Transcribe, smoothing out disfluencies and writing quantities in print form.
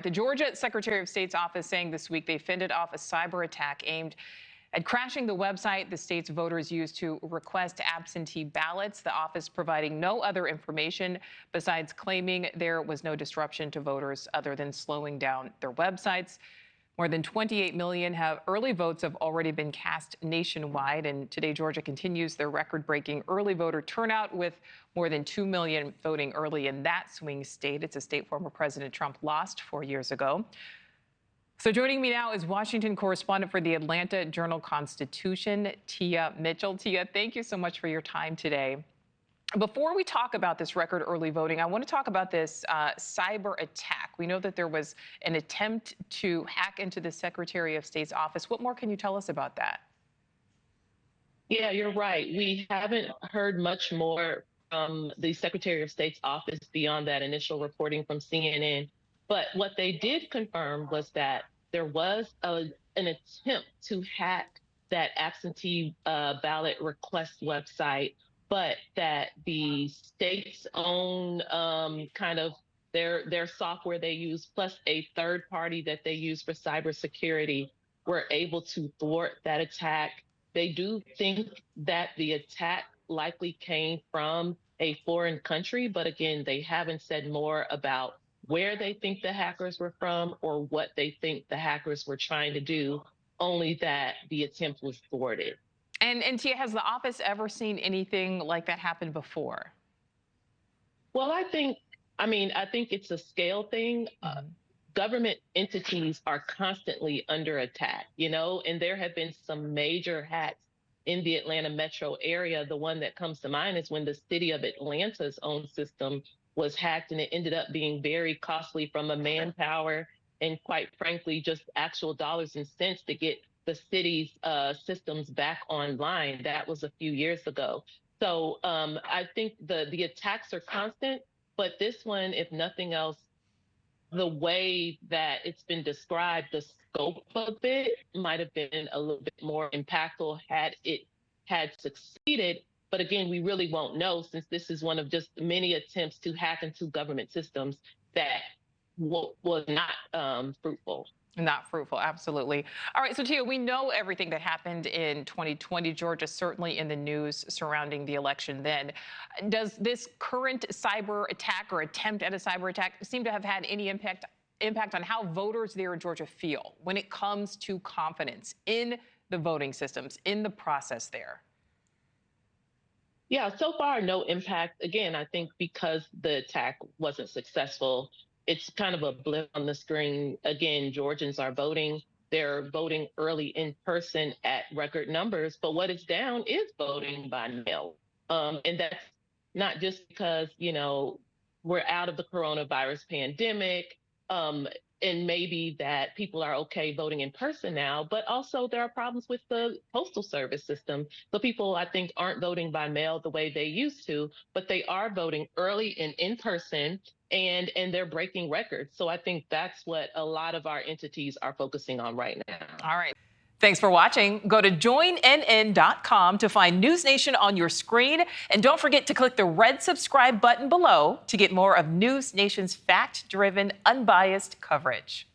The Georgia Secretary of State's office saying this week they fended off a cyber attack aimed at crashing the website the state's voters used to request absentee ballots. The office providing no other information besides claiming there was no disruption to voters other than slowing down their websites. More than 28 million early votes have already been cast nationwide, and today Georgia continues their record-breaking early voter turnout with more than 2 million voting early in that swing state. It's a state former President Trump lost 4 years ago. So joining me now is Washington correspondent for the Atlanta Journal-Constitution, Tia Mitchell. Tia, thank you so much for your time today. Before we talk about this record early voting, I want to talk about this cyber attack. We know that there was an attempt to hack into the Secretary of State's office. What more can you tell us about that? Yeah, you're right. We haven't heard much more from the Secretary of State's office beyond that initial reporting from CNN. But what they did confirm was that there was an attempt to hack that absentee ballot request website, but that the state's own kind of their software they use, plus a third party that they use for cybersecurity, were able to thwart that attack. They do think that the attack likely came from a foreign country, but again, they haven't said more about where they think the hackers were from or what they think the hackers were trying to do, only that the attempt was thwarted. And Tia, has the office ever seen anything like that happen before? Well, I think it's a scale thing. Government entities are constantly under attack, and there have been some major hacks in the Atlanta metro area. The one that comes to mind is when the city of Atlanta's own system was hacked, and it ended up being very costly from a manpower and, quite frankly, just actual dollars and cents to get the city's systems back online. That was a few years ago. So I think the attacks are constant, but this one, if nothing else, the way that it's been described, the scope of it might have been a little bit more impactful had it had succeeded. But again, we really won't know, since this is one of just many attempts to hack into government systems that was not fruitful. Not fruitful, absolutely. All right, so Tia, we know everything that happened in 2020. Georgia certainly in the news surrounding the election then. Does this current cyber attack or attempt at a cyber attack seem to have had any impact on how voters there in Georgia feel when it comes to confidence in the voting systems, in the process there? Yeah, so far, no impact. Again, I think because the attack wasn't successful, it's kind of a blip on the screen. Again, Georgians are voting. They're voting early in person at record numbers, but what is down is voting by mail. And that's not just because, we're out of the coronavirus pandemic, and maybe that people are okay voting in person now, but also there are problems with the postal service system. So people, I think, aren't voting by mail the way they used to, but they are voting early and in person, and they're breaking records. So I think that's what a lot of our entities are focusing on right now. All right. Thanks for watching. Go to joinnn.com to find NewsNation on your screen. And don't forget to click the red subscribe button below to get more of NewsNation's fact-driven, unbiased coverage.